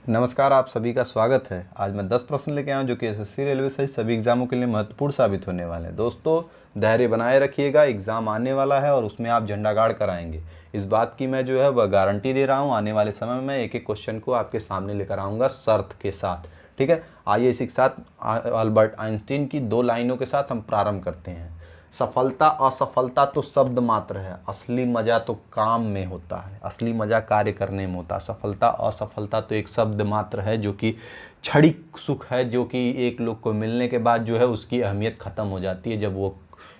नमस्कार, आप सभी का स्वागत है। आज मैं 10 प्रश्न लेके आया हूं जो कि एसएससी रेलवे सहित सभी एग्जामों के लिए महत्वपूर्ण साबित होने वाले हैं। दोस्तों, धैर्य बनाए रखिएगा, एग्ज़ाम आने वाला है और उसमें आप झंडा गाड़ कर आएंगे। इस बात की मैं जो है वह गारंटी दे रहा हूं। आने वाले समय में एक एक क्वेश्चन को आपके सामने लेकर आऊँगा शर्त के साथ। ठीक है, आइए इसी के साथ अल्बर्ट आइंस्टीन की 2 लाइनों के साथ हम प्रारंभ करते हैं। सफलता असफलता तो शब्द मात्र है, असली मज़ा तो काम में होता है, असली मज़ा कार्य करने में होता है। सफलता असफलता तो एक शब्द मात्र है जो कि क्षणिक सुख है, जो कि एक लोग को मिलने के बाद जो है उसकी अहमियत ख़त्म हो जाती है जब वो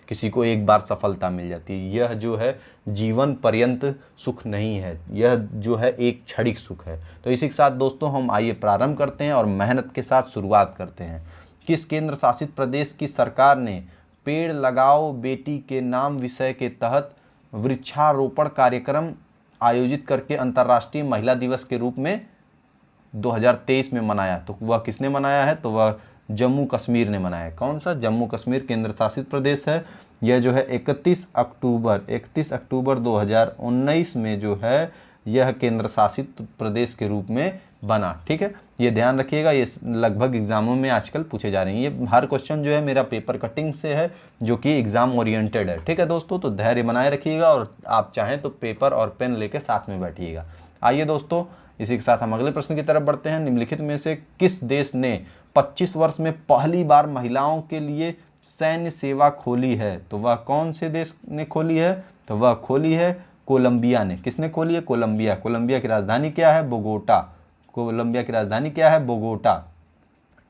किसी को एक बार सफलता मिल जाती है। यह जो है जीवन पर्यंत सुख नहीं है, यह जो है एक क्षणिक सुख है। तो इसी के साथ दोस्तों हम आइए प्रारंभ करते हैं और मेहनत के साथ शुरुआत करते हैं। किस केंद्र शासित प्रदेश की सरकार ने पेड़ लगाओ बेटी के नाम विषय के तहत वृक्षारोपण कार्यक्रम आयोजित करके अंतर्राष्ट्रीय महिला दिवस के रूप में 2023 में मनाया? तो वह किसने मनाया है? तो वह जम्मू कश्मीर ने मनाया है। कौन सा? जम्मू कश्मीर केंद्र शासित प्रदेश है। यह जो है 31 अक्टूबर 2019 में जो है यह केंद्र शासित प्रदेश के रूप में बना। ठीक है, ये ध्यान रखिएगा, ये लगभग एग्जामों में आजकल पूछे जा रहे हैं। ये हर क्वेश्चन जो है मेरा पेपर कटिंग से है जो कि एग्जाम ओरिएंटेड है। ठीक है दोस्तों, तो धैर्य बनाए रखिएगा और आप चाहें तो पेपर और पेन लेके साथ में बैठिएगा। आइए दोस्तों, इसी के साथ हम अगले प्रश्न की तरफ बढ़ते हैं। निम्नलिखित में से किस देश ने 25 वर्ष में पहली बार महिलाओं के लिए सैन्य सेवा खोली है? तो वह कौन से देश ने खोली है? तो वह खोली है कोलंबिया ने। किसने खोली है? कोलंबिया। कोलंबिया की राजधानी क्या है? बोगोटा। कोलंबिया की राजधानी क्या है? बोगोटा।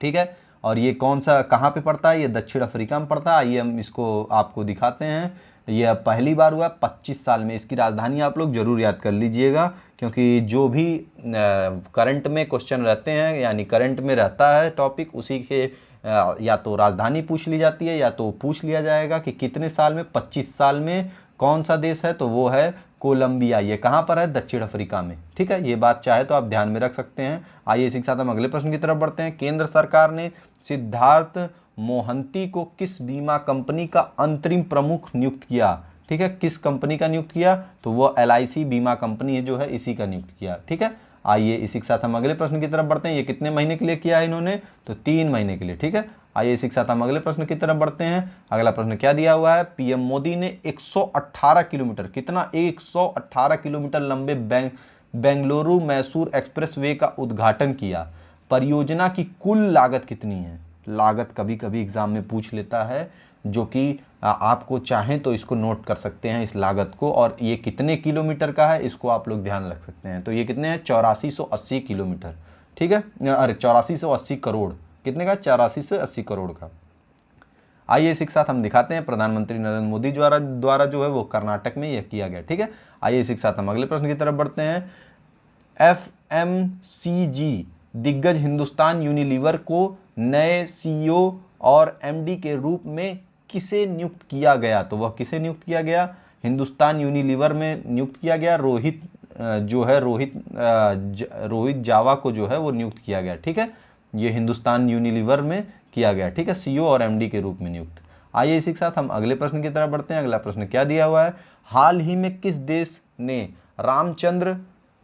ठीक है, और ये कौन सा कहाँ पे पड़ता है? ये दक्षिण अफ्रीका में पड़ता है। आइए हम इसको आपको दिखाते हैं। यह पहली बार हुआ 25 साल में। इसकी राजधानी आप लोग जरूर याद कर लीजिएगा, क्योंकि जो भी करंट में क्वेश्चन रहते हैं यानी करंट में रहता है टॉपिक, उसी के या तो राजधानी पूछ ली जाती है या तो पूछ लिया जाएगा कि कितने साल में, 25 साल में कौन सा देश है? तो वो है कोलंबिया। ये कहाँ पर है? दक्षिण अफ्रीका में। ठीक है, ये बात चाहे तो आप ध्यान में रख सकते हैं। आइए इसी के साथ हम अगले प्रश्न की तरफ बढ़ते हैं। केंद्र सरकार ने सिद्धार्थ मोहंती को किस बीमा कंपनी का अंतरिम प्रमुख नियुक्त किया? ठीक है, किस कंपनी का नियुक्त किया? तो वो LIC बीमा कंपनी है जो है, इसी का नियुक्त किया। ठीक है, आइए इसी के साथ हम अगले प्रश्न की तरफ बढ़ते हैं। ये कितने महीने के लिए किया है इन्होंने? तो 3 महीने के लिए। ठीक है, आइए इसी के साथ हम अगले प्रश्न की तरफ बढ़ते हैं। अगला प्रश्न क्या दिया हुआ है? पीएम मोदी ने 118 किलोमीटर, कितना? 118 किलोमीटर लंबे बेंगलुरु मैसूर एक्सप्रेसवे का उद्घाटन किया। परियोजना की कुल लागत कितनी है? लागत कभी कभी एग्जाम में पूछ लेता है, जो कि आपको चाहें तो इसको नोट कर सकते हैं इस लागत को, और ये कितने किलोमीटर का है इसको आप लोग ध्यान रख सकते हैं। तो ये कितने हैं? 8480 किलोमीटर। ठीक है, अरे 8480 करोड़। कितने का? 8480 करोड़ का। आइए इसी के साथ हम दिखाते हैं। प्रधानमंत्री नरेंद्र मोदी द्वारा जो है वो कर्नाटक में यह किया गया। ठीक है, आइए इसी के साथ हम अगले प्रश्न की तरफ बढ़ते हैं। FMCG दिग्गज हिंदुस्तान यूनिलीवर को नए CEO और MD के रूप में किसे नियुक्त किया गया? तो वह किसे नियुक्त किया गया? हिंदुस्तान यूनिलीवर में नियुक्त किया गया रोहित जावा को जो है वो नियुक्त किया गया। ठीक है, ये हिंदुस्तान यूनिलीवर में किया गया। ठीक है, CEO और MD के रूप में नियुक्त। आइए इसी के साथ हम अगले प्रश्न की तरफ बढ़ते हैं। अगला प्रश्न क्या दिया हुआ है? हाल ही में किस देश ने रामचंद्र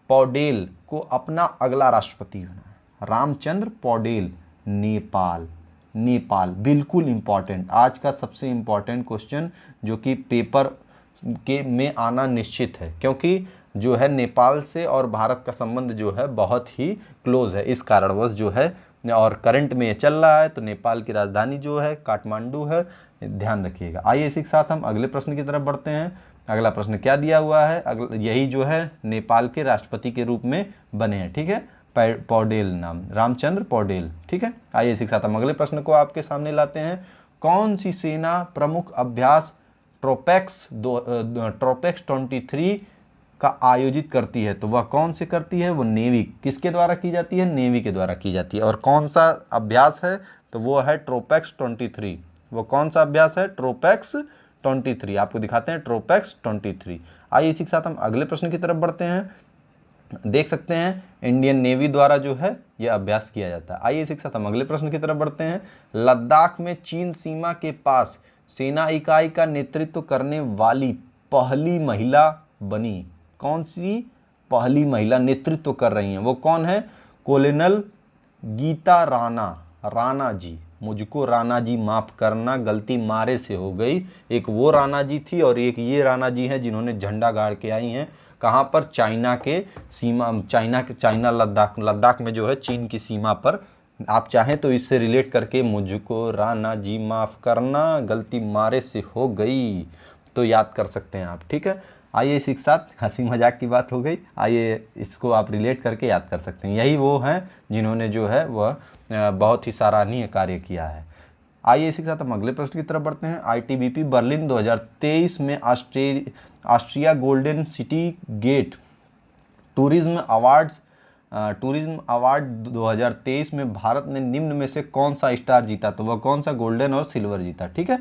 पौडेल को अपना अगला राष्ट्रपति बनाया? रामचंद्र पौडेल। नेपाल। नेपाल बिल्कुल इंपॉर्टेंट, आज का सबसे इंपॉर्टेंट क्वेश्चन जो कि पेपर के में आना निश्चित है, क्योंकि जो है नेपाल से और भारत का संबंध जो है बहुत ही क्लोज है। इस कारणवश जो है, और करंट में ये चल रहा है, तो नेपाल की राजधानी जो है काठमांडू है, ध्यान रखिएगा। आइए इसी के साथ हम अगले प्रश्न की तरफ बढ़ते हैं। अगला प्रश्न क्या दिया हुआ है? यही जो है नेपाल के राष्ट्रपति के रूप में बने हैं। ठीक है, पौडेल नाम, रामचंद्र पौडेल। ठीक है, आइए इसी के साथ हम अगले प्रश्न को आपके सामने लाते हैं। कौन सी सेना प्रमुख अभ्यास ट्रोपेक्स 23 का आयोजित करती है? तो वह कौन से करती है? वो नेवी। किसके द्वारा की जाती है? नेवी के द्वारा की जाती है। और कौन सा अभ्यास है? तो वो है ट्रोपेक्स 23। वो कौन सा अभ्यास है? ट्रोपेक्स 23। आपको दिखाते हैं ट्रोपेक्स 23। आइए इसी के साथ हम अगले प्रश्न की तरफ बढ़ते हैं। देख सकते हैं इंडियन नेवी द्वारा जो है यह अभ्यास किया जाता है। आइए इसी के साथ हम अगले प्रश्न की तरफ बढ़ते हैं। लद्दाख में चीन सीमा के पास सेना इकाई का नेतृत्व करने वाली पहली महिला बनी। कौन सी पहली महिला नेतृत्व कर रही हैं? वो कौन है? कोलोनल गीता राणा, राणा जी, मुझको राणा जी माफ़ करना, गलती मारे से हो गई। एक वो राणा जी थी और एक ये राणा जी हैं जिन्होंने झंडा गाड़ के आई हैं। कहाँ पर? चाइना के सीमा, चाइना लद्दाख, लद्दाख में जो है चीन की सीमा पर। आप चाहें तो इससे रिलेट करके मुझको राणा जी माफ़ करना, गलती मारे से हो गई, तो याद कर सकते हैं आप। ठीक है, आइए इसी के साथ हंसी मजाक की बात हो गई, आइए इसको आप रिलेट करके याद कर सकते हैं। यही वो हैं जिन्होंने जो है वह बहुत ही सराहनीय कार्य किया है। आइए इसी के साथ हम अगले प्रश्न की तरफ बढ़ते हैं। ITBP बर्लिन 2023 में Austria golden city gate tourism award 2023 में भारत ने निम्न में से कौन सा स्टार जीता? तो वह कौन सा? गोल्डन और सिल्वर जीता। ठीक है,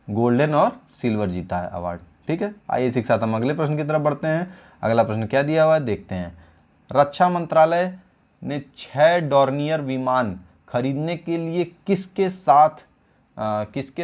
गोल्डन और सिल्वर जीता है अवार्ड। ठीक है, आइए इसी के साथ हम अगले प्रश्न की तरफ बढ़ते हैं। अगला प्रश्न क्या दिया हुआ है देखते हैं। रक्षा मंत्रालय ने 6 डॉर्नियर विमान खरीदने के लिए किसके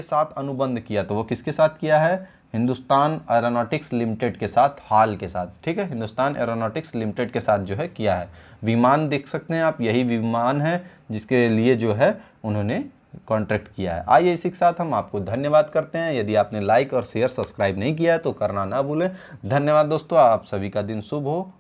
साथ अनुबंध किया? तो वो किसके साथ किया है? हिंदुस्तान एरोनॉटिक्स लिमिटेड के साथ, हाल के साथ। ठीक है, हिंदुस्तान एरोनॉटिक्स लिमिटेड के साथ जो है किया है। विमान देख सकते हैं आप, यही विमान है जिसके लिए जो है उन्होंने कॉन्ट्रैक्ट किया है। आइए इसी के साथ हम आपको धन्यवाद करते हैं। यदि आपने लाइक और शेयर सब्सक्राइब नहीं किया है तो करना ना भूलें। धन्यवाद दोस्तों, आप सभी का दिन शुभ हो।